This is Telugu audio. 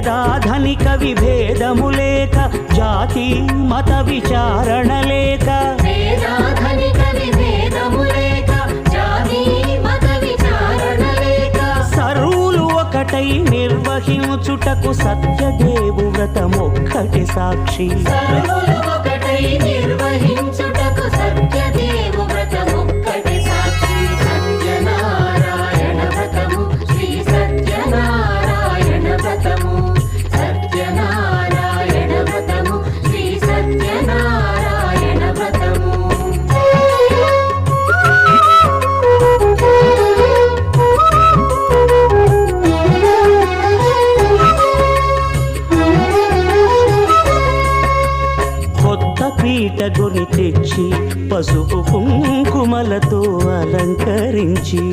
పేదాధనిక విభేదము లేక, జాతి మత విచారణ లేక, సర్వులు ఒకటై నిర్వహించుటకు సత్యదేవు వ్రతమొక్కటి సాక్షి. సత్యనారాయణ వ్రతము, శ్రీ సత్యనారాయణ వ్రతము, సత్యనారాయణ వ్రతము, శ్రీ సత్యనారాయణ వ్రతము. కొత్త పీటగుని తెచ్చి పసుపు కుంకుమలతో అలంకరించి,